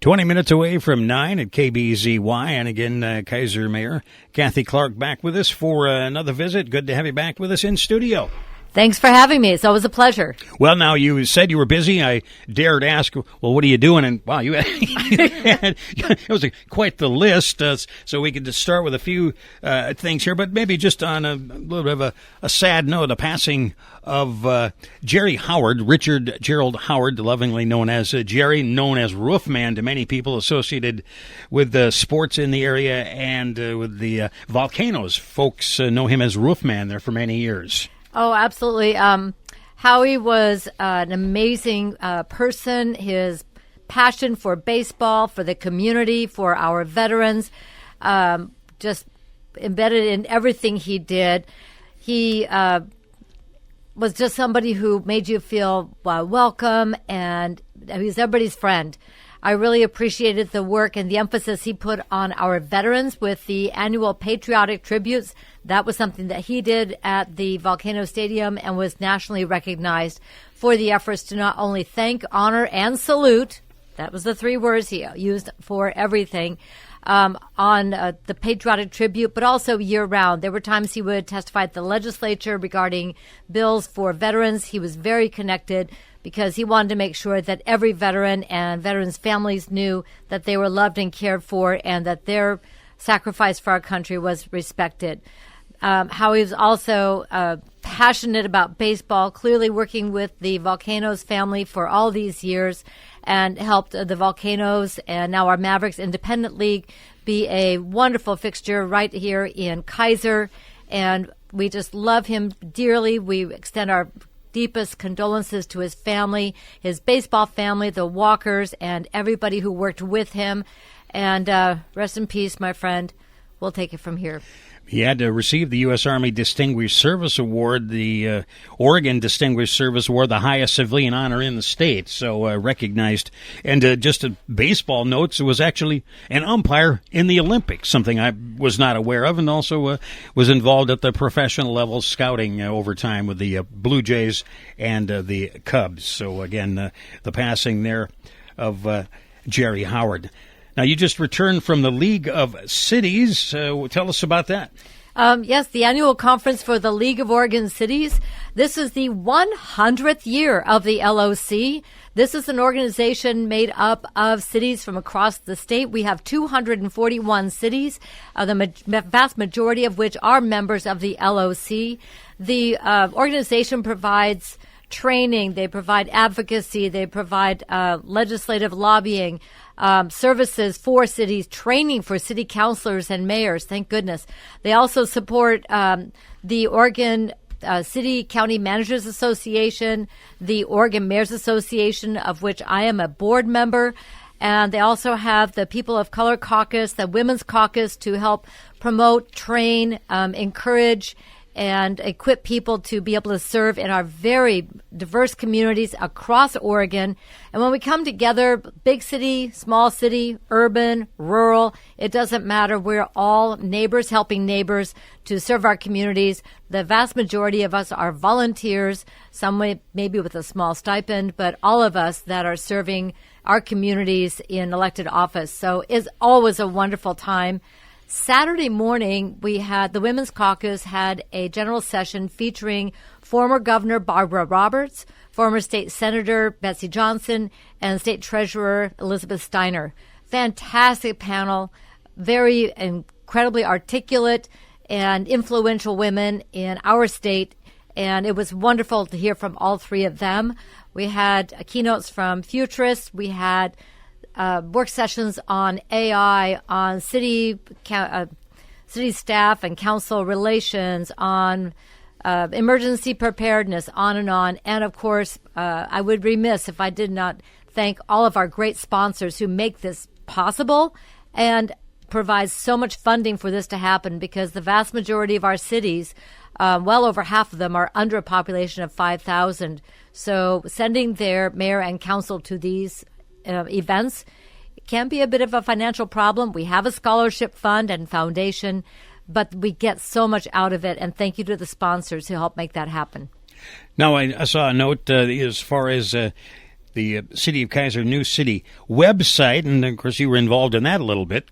20 minutes away from 9 at KBZY. And again, KBZY Mayor Kathy Clark back with us for another visit. Good to have you back with us in studio. Thanks for having me. It's always a pleasure. Well, now, you said you were busy. I dared ask, well, what are you doing? And, wow, it was quite the list. So we could just start with a few things here, but maybe just on a little bit of a sad note, the passing of Jerry Howard, Richard Gerald Howard, lovingly known as Jerry, known as Roofman to many people associated with sports in the area and with the volcanoes. Folks know him as Roofman there for many years. Oh, absolutely. Howie was an amazing person. His passion for baseball, for the community, for our veterans, just embedded in everything he did. He was just somebody who made you feel welcome, and he was everybody's friend. I really appreciated the work and the emphasis he put on our veterans with the annual patriotic tributes. That was something that he did at the Volcano Stadium and was nationally recognized for the efforts to not only thank, honor, and salute. That was the three words he used for everything on the patriotic tribute, but also year-round. There were times he would testify at the legislature regarding bills for veterans. He was very connected because he wanted to make sure that every veteran and veterans' families knew that they were loved and cared for and that their sacrifice for our country was respected. Howie was also passionate about baseball, clearly working with the Volcanoes family for all these years and helped the Volcanoes and now our Mavericks Independent League be a wonderful fixture right here in KBZY. And we just love him dearly. We extend our deepest condolences to his family, his baseball family, the Walkers, and everybody who worked with him. And rest in peace, my friend. We'll take it from here. He had to receive the U.S. Army Distinguished Service Award, the Oregon Distinguished Service Award, the highest civilian honor in the state, so recognized. And just a baseball notes, it was actually an umpire in the Olympics, something I was not aware of, and also was involved at the professional level scouting over time with the Blue Jays and the Cubs. So, again, the passing there of Jerry Howard. Now, you just returned from the League of Cities. Tell us about that. Yes, the annual conference for the League of Oregon Cities. This is the 100th year of the LOC. This is an organization made up of cities from across the state. We have 241 cities, the vast majority of which are members of the LOC. The organization provides training, they provide advocacy, they provide legislative lobbying, services for cities, training for city councilors and mayors, thank goodness. They also support the Oregon City County Managers Association, the Oregon Mayors Association, of which I am a board member. And they also have the People of Color Caucus, the Women's Caucus, to help promote, train, encourage, and equip people to be able to serve in our very diverse communities across Oregon. And when we come together, big city, small city, urban, rural, it doesn't matter. We're all neighbors helping neighbors to serve our communities. The vast majority of us are volunteers, some maybe with a small stipend, but all of us that are serving our communities in elected office. So it's always a wonderful time. Saturday morning, the Women's Caucus had a general session featuring former Governor Barbara Roberts, former State Senator Betsy Johnson, and State Treasurer Elizabeth Steiner. Fantastic panel, very incredibly articulate and influential women in our state, and it was wonderful to hear from all three of them. We had keynotes from futurists. We had work sessions on AI, on city staff and council relations, on emergency preparedness, on. And, of course, I would be remiss if I did not thank all of our great sponsors who make this possible and provide so much funding for this to happen, because the vast majority of our cities, well over half of them, are under a population of 5,000. So sending their mayor and council to these events can be a bit of a financial problem. We have a scholarship fund and foundation, but we get so much out of it, and thank you to the sponsors who help make that happen. Now, I saw a note as far as the City of Kaiser New City website, and of course you were involved in that a little bit.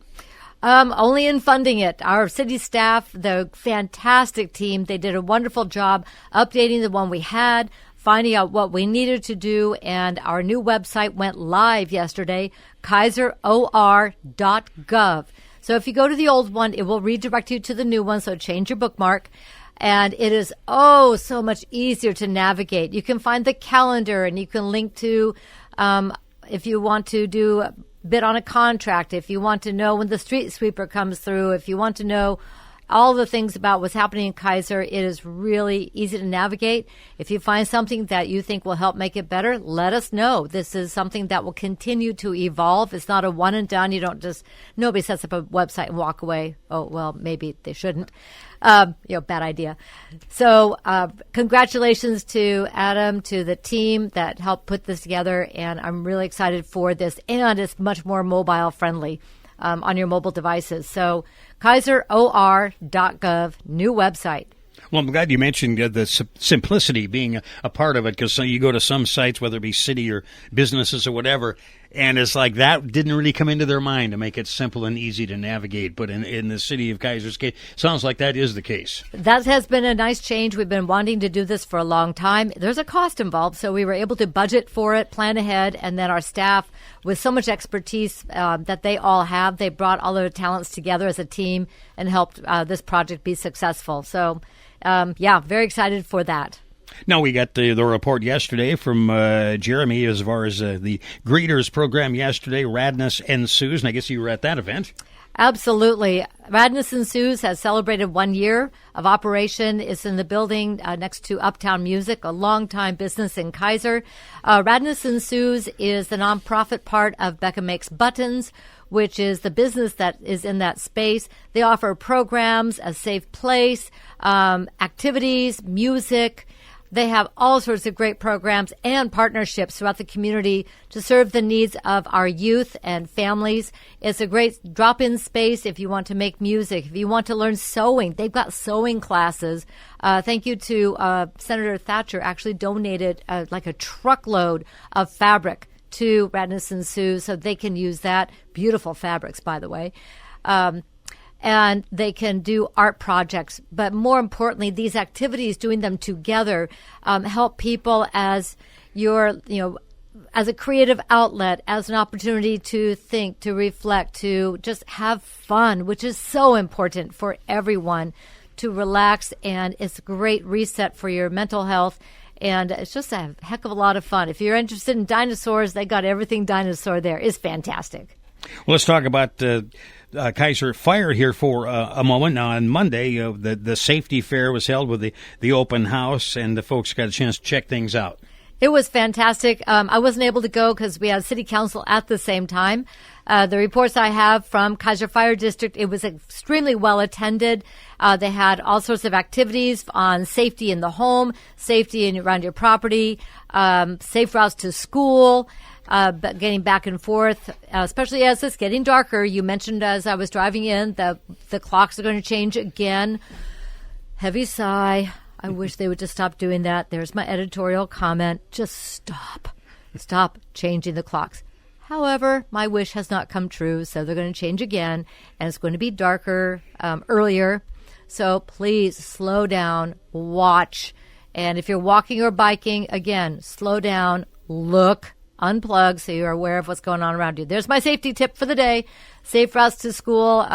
Only in funding it. Our city staff, the fantastic team, they did a wonderful job updating the one we had, finding out what we needed to do, and our new website went live yesterday, KaiserOR.gov. So if you go to the old one, it will redirect you to the new one, so change your bookmark. And it is so much easier to navigate. You can find the calendar, and you can link to, if you want to do bid on a contract, if you want to know when the street sweeper comes through, if you want to know all the things about what's happening in Kaiser, it is really easy to navigate. If you find something that you think will help make it better, let us know. This is something that will continue to evolve. It's not a one and done. You don't just, nobody sets up a website and walk away. Oh, well, maybe they shouldn't. Bad idea. So, congratulations to Adam, to the team that helped put this together. And I'm really excited for this. And it's much more mobile friendly, on your mobile devices. So, KaiserOR.gov, new website. Well, I'm glad you mentioned the simplicity being a part of it, because you go to some sites, whether it be city or businesses or whatever, and it's like that didn't really come into their mind to make it simple and easy to navigate. But in the city of Kaiser's case, sounds like that is the case. That has been a nice change. We've been wanting to do this for a long time. There's a cost involved, so we were able to budget for it, plan ahead, and then our staff, with so much expertise that they all have, they brought all their talents together as a team and helped this project be successful. So, very excited for that. Now, we got the report yesterday from Jeremy as far as the Greeters program yesterday. Radness ensues, and I guess you were at that event. Absolutely. Radness Ensues has celebrated 1 year of operation. It's in the building next to Uptown Music, a longtime business in Kaiser. Radness Ensues is the nonprofit part of Becca Makes Buttons, which is the business that is in that space. They offer programs, a safe place, activities, music. They have all sorts of great programs and partnerships throughout the community to serve the needs of our youth and families. It's a great drop-in space if you want to make music, if you want to learn sewing. They've got sewing classes. Thank you to Senator Thatcher, actually donated like a truckload of fabric to Radness and Sue so they can use that. Beautiful fabrics, by the way. And they can do art projects. But more importantly, these activities, doing them together, help people as as a creative outlet, as an opportunity to think, to reflect, to just have fun, which is so important for everyone to relax. And it's a great reset for your mental health. And it's just a heck of a lot of fun. If you're interested in dinosaurs, they got everything dinosaur there. It's fantastic. Well, let's talk about Kaiser Fire here for a moment. Now, on Monday, the safety fair was held with the open house, and the folks got a chance to check things out. It was fantastic. I wasn't able to go because we had city council at the same time. The reports I have from Kaiser Fire District, it was extremely well attended. They had all sorts of activities on safety in the home, safety around your property, safe routes to school, getting back and forth, especially as it's getting darker. You mentioned as I was driving in, the clocks are going to change again. Heavy sigh. I wish they would just stop doing that. There's my editorial comment. Just stop. Stop changing the clocks. However, my wish has not come true, so they're going to change again, and it's going to be darker earlier. So please slow down, watch. And if you're walking or biking, again, slow down, look, unplug so you're aware of what's going on around you. There's my safety tip for the day. Safe routes to school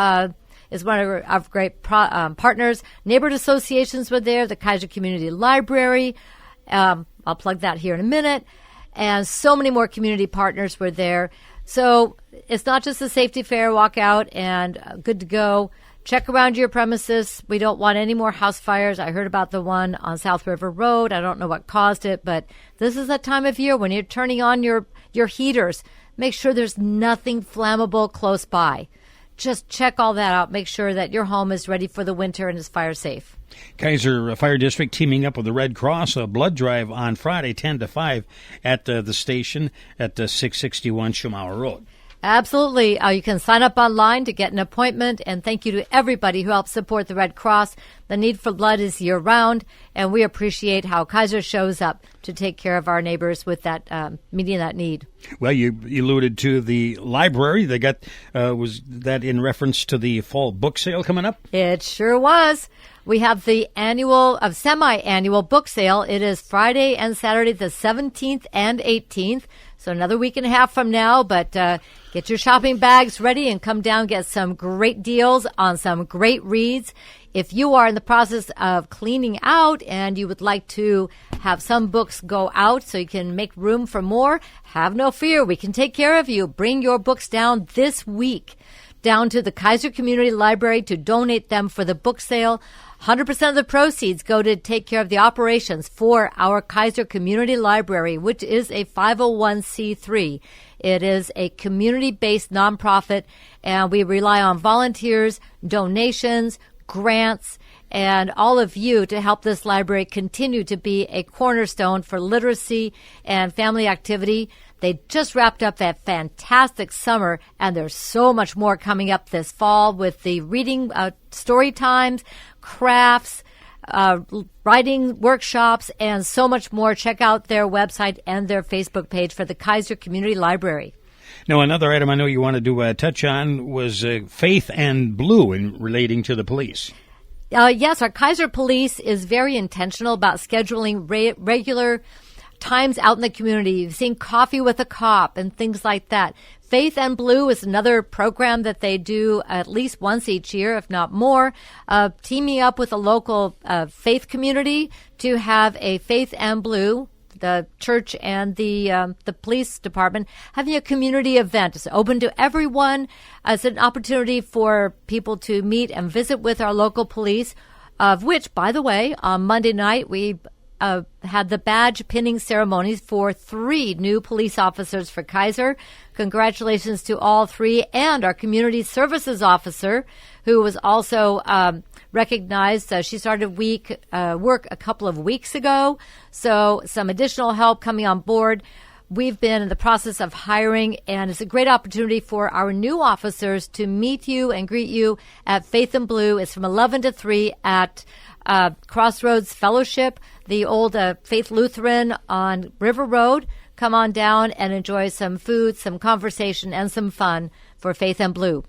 is one of our great partners. Neighborhood associations were there, the Kaiser Community Library. I'll plug that here in a minute. And so many more community partners were there. So it's not just a safety fair, walk out and good to go. Check around your premises. We don't want any more house fires. I heard about the one on South River Road. I don't know what caused it, but this is that time of year when you're turning on your heaters. Make sure there's nothing flammable close by. Just check all that out. Make sure that your home is ready for the winter and is fire safe. Kaiser Fire District teaming up with the Red Cross, a blood drive on Friday, 10 to 5 at the station at 661 Shumauer Road. Absolutely. You can sign up online to get an appointment. And thank you to everybody who helps support the Red Cross. The need for blood is year-round, and we appreciate how Kaiser shows up to take care of our neighbors with that meeting that need. Well, you alluded to the library. They got was that in reference to the fall book sale coming up? It sure was. We have the semi-annual book sale. It is Friday and Saturday, the 17th and 18th. So another week and a half from now, but get your shopping bags ready and come down, get some great deals on some great reads. If you are in the process of cleaning out and you would like to have some books go out so you can make room for more, have no fear. We can take care of you. Bring your books down this week down to the Kaiser Community Library to donate them for the book sale. 100% of the proceeds go to take care of the operations for our Kaiser Community Library, which is a 501c3. It is a community-based nonprofit, and we rely on volunteers, donations, grants, and all of you to help this library continue to be a cornerstone for literacy and family activity. They just wrapped up that fantastic summer, and there's so much more coming up this fall with the reading story times, crafts, writing workshops, and so much more. Check out their website and their Facebook page for the Kaiser Community Library. Now, another item I know you wanted to touch on was Faith and Blue in relating to the police. Yes, our Kaiser Police is very intentional about scheduling regular times out in the community. You've seen Coffee with a Cop and things like that. Faith and Blue is another program that they do at least once each year, if not more, teaming up with a local faith community to have a Faith and Blue, the church and the police department, having a community event. It's open to everyone. It's an opportunity for people to meet and visit with our local police, of which, by the way, on Monday night, we had the badge pinning ceremonies for 3 new police officers for Kaiser. Congratulations to all 3, and our community services officer, who was also recognized. She started work a couple of weeks ago, so some additional help coming on board. We've been in the process of hiring, and it's a great opportunity for our new officers to meet you and greet you at Faith and Blue. It's from 11 to 3 at Crossroads Fellowship, the old Faith Lutheran on River Road. Come on down and enjoy some food, some conversation, and some fun for Faith and Blue.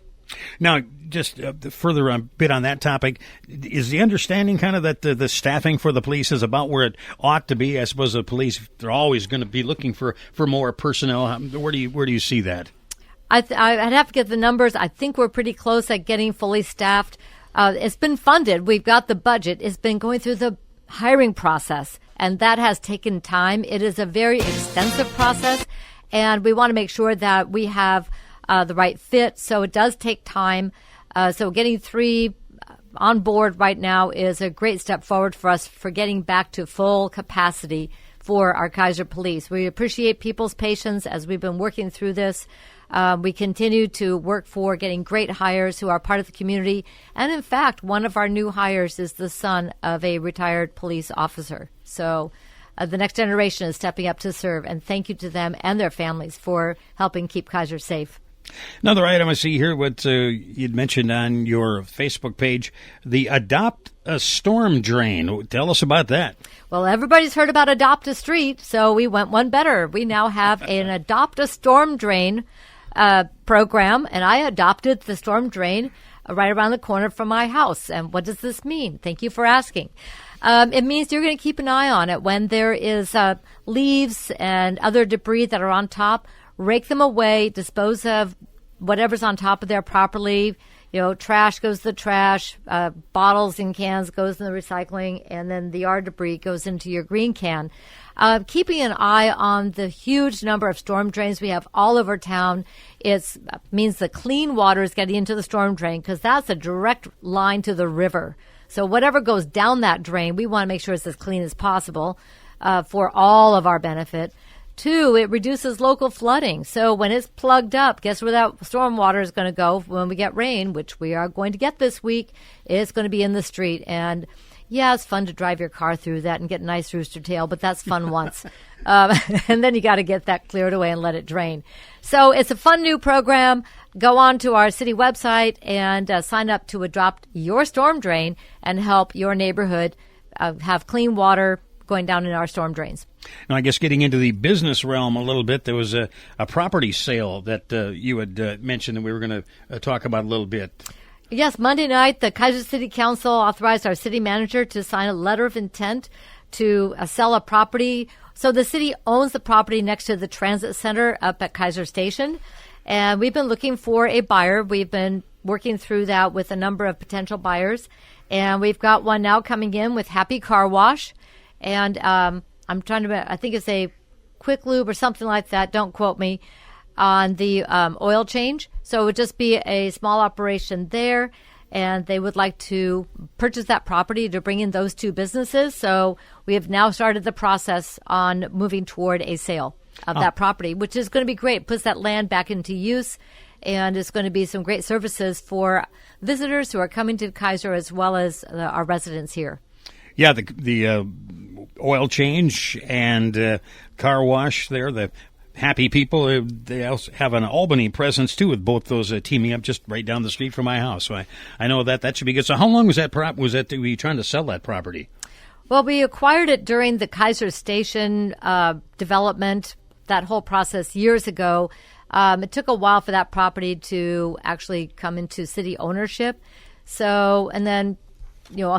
Now, just further a bit on that topic, is the understanding kind of that the staffing for the police is about where it ought to be? I suppose the police, they're always going to be looking for more personnel. Where do you see that? I'd have to get the numbers. I think we're pretty close at getting fully staffed. It's been funded. We've got the budget. It's been going through the hiring process, and that has taken time. It is a very extensive process, and we want to make sure that we have the right fit, so it does take time. So getting 3 on board right now is a great step forward for us for getting back to full capacity for our Kaiser Police. We appreciate people's patience as we've been working through this. We continue to work for getting great hires who are part of the community. And in fact, one of our new hires is the son of a retired police officer. So the next generation is stepping up to serve. And thank you to them and their families for helping keep Kaiser safe. Another item I see here, what you'd mentioned on your Facebook page, the Adopt a Storm Drain. Tell us about that. Well, everybody's heard about Adopt a Street, so we went one better. We now have an Adopt a Storm Drain program, and I adopted the storm drain right around the corner from my house. And what does this mean? Thank you for asking. It means you're going to keep an eye on it. When there is leaves and other debris that are on top, rake them away, dispose of whatever's on top of there properly. You know, trash goes to the trash, bottles and cans goes in the recycling, and then the yard debris goes into your green can. Keeping an eye on the huge number of storm drains we have all over town. It means the clean water is getting into the storm drain because that's a direct line to the river. So whatever goes down that drain, we want to make sure it's as clean as possible for all of our benefit. 2, it reduces local flooding. So when it's plugged up, guess where that storm water is going to go when we get rain, which we are going to get this week? It's going to be in the street. And Yeah, it's fun to drive your car through that and get a nice rooster tail, but that's fun once. And then you got to get that cleared away and let it drain. So it's a fun new program. Go on to our city website and sign up to adopt your storm drain and help your neighborhood have clean water going down in our storm drains. Now, I guess getting into the business realm a little bit, there was a property sale that you had mentioned that we were going to talk about a little bit. Yes, Monday night, the Kaiser City Council authorized our city manager to sign a letter of intent to sell a property. So the city owns the property next to the transit center up at Kaiser Station. And we've been looking for a buyer. We've been working through that with a number of potential buyers. And we've got one now coming in with Happy Car Wash. And I'm trying to, I think it's a Quick Lube or something like that. Don't quote me on the oil change. So it would just be a small operation there, and they would like to purchase that property to bring in those two businesses. So we have now started the process on moving toward a sale of that property, which is going to be great. It puts that land back into use, and it's going to be some great services for visitors who are coming to Kaiser as well as our residents here. Yeah, the oil change and car wash there, the Happy people, they also have an Albany presence, too, with both those teaming up just right down the street from my house. So I know that should be good. So how long was that were you trying to sell that property? Well, we acquired it during the Kaiser Station development, that whole process years ago. It took a while for that property to actually come into city ownership. So, and then,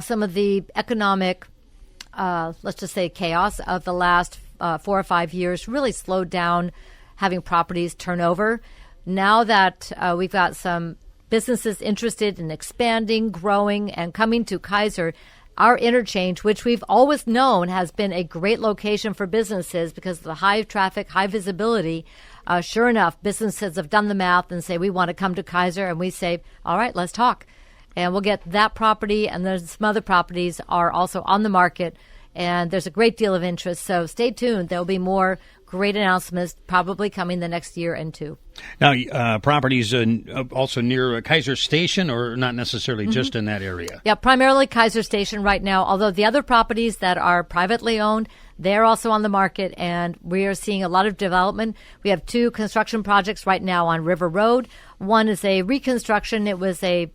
some of the economic, let's just say chaos of the last 4 or 5 years really slowed down having properties turn over. Now that we've got some businesses interested in expanding, growing, and coming to Kaiser, our interchange, which we've always known has been a great location for businesses because of the high traffic, high visibility, sure enough, businesses have done the math and say, we want to come to Kaiser, and we say, all right, let's talk. And we'll get that property, and there's some other properties are also on the market. And there's a great deal of interest, so stay tuned. There'll be more great announcements probably coming the next year and two. Now, properties also near Kaiser Station, or not necessarily just in that area? Yeah, primarily Kaiser Station right now, although the other properties that are privately owned, they're also on the market, and we are seeing a lot of development. We have 2 construction projects right now on River Road. One is a reconstruction. It was a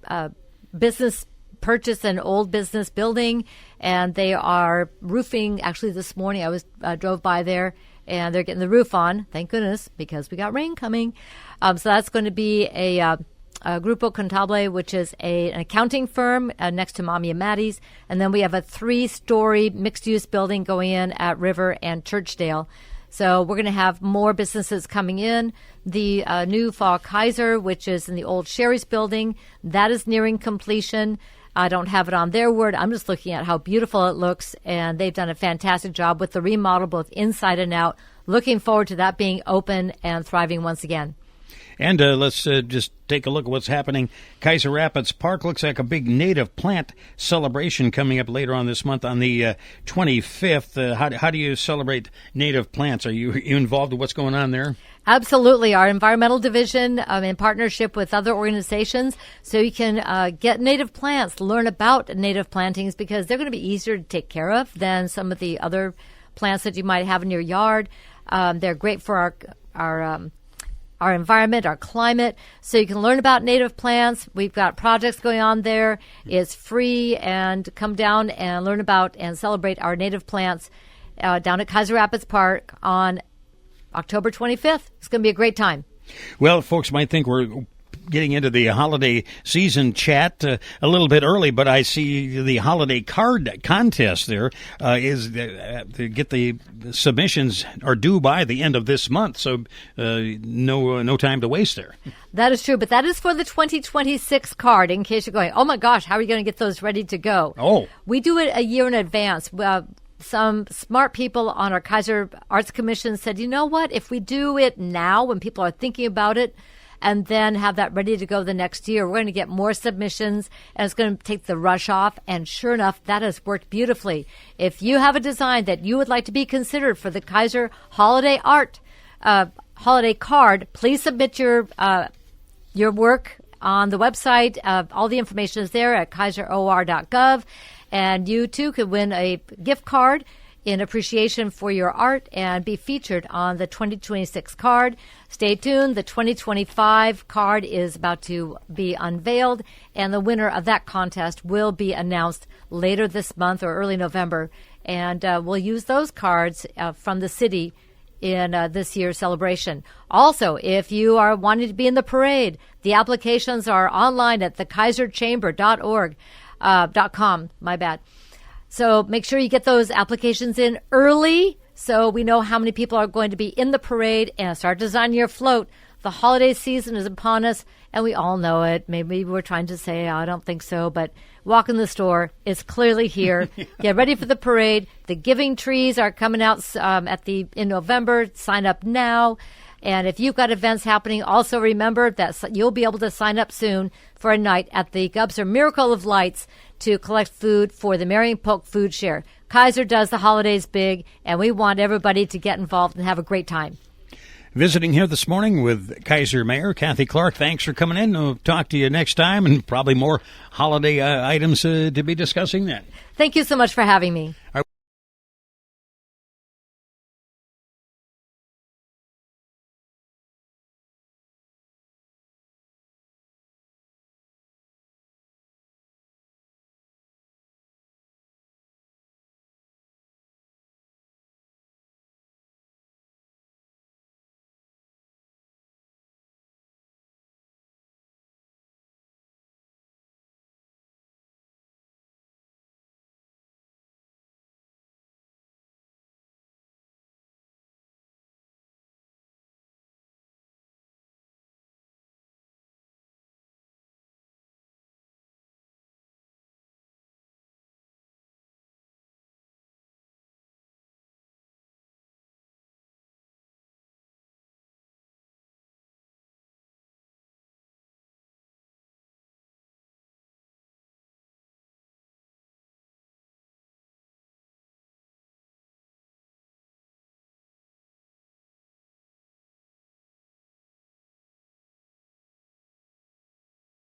business purchased an old business building, and they are roofing. Actually, this morning I drove by there, and they're getting the roof on. Thank goodness, because we got rain coming. So that's going to be a Grupo Contable, which is an accounting firm next to Mommy and Maddie's, and then we have a 3-story mixed-use building going in at River and Churchdale. So we're going to have more businesses coming in. The new Fall Kaiser, which is in the old Sherry's building, that is nearing completion. I don't have it on their word. I'm just looking at how beautiful it looks, and they've done a fantastic job with the remodel, both inside and out. Looking forward to that being open and thriving once again. And let's just take a look at what's happening. Kaiser Rapids Park looks like a big native plant celebration coming up later on this month on the 25th. How do you celebrate native plants? Are you involved in what's going on there? Absolutely. Our environmental division in partnership with other organizations, so you can get native plants, learn about native plantings, because they're going to be easier to take care of than some of the other plants that you might have in your yard. They're great for our environment, our climate, so you can learn about native plants. We've got projects going on there. It's free, and come down and learn about and celebrate our native plants down at Kaiser Rapids Park on October 25th. It's going to be a great time. Well, folks might think we're getting into the holiday season chat a little bit early, but I see the holiday card contest there is to get the submissions are due by the end of this month, so no time to waste there. That is true, but that is for the 2026 card, in case you're going, oh my gosh, how are you going to get those ready to go? Oh. We do it a year in advance. Some smart people on our Kaiser Arts Commission said, you know what, if we do it now when people are thinking about it, and then have that ready to go the next year, we're going to get more submissions, and it's going to take the rush off. And sure enough, that has worked beautifully. If you have a design that you would like to be considered for the Kaiser Holiday Art Holiday Card, please submit your work on the website. All the information is there at kaiseror.gov. And you, too, could win a gift card in appreciation for your art and be featured on the 2026 card. Stay tuned. The 2025 card is about to be unveiled, and the winner of that contest will be announced later this month or early November. And we'll use those cards from the city in this year's celebration. Also, if you are wanting to be in the parade, the applications are online at thekaiserchamber.org.com. My bad. So make sure you get those applications in early so we know how many people are going to be in the parade, and start designing your float. The holiday season is upon us, and we all know it. Maybe we're trying to say, I don't think so, but walk in the store. It's clearly here. Get ready for the parade. The giving trees are coming out in November. Sign up now. And if you've got events happening, also remember that you'll be able to sign up soon for a night at the KBZY Miracle of Lights to collect food for the Marion Polk Food Share. Kaiser does the holidays big, and we want everybody to get involved and have a great time. Visiting here this morning with Kaiser Mayor Kathy Clark. Thanks for coming in. We'll talk to you next time, and probably more holiday items to be discussing then. Thank you so much for having me. All right.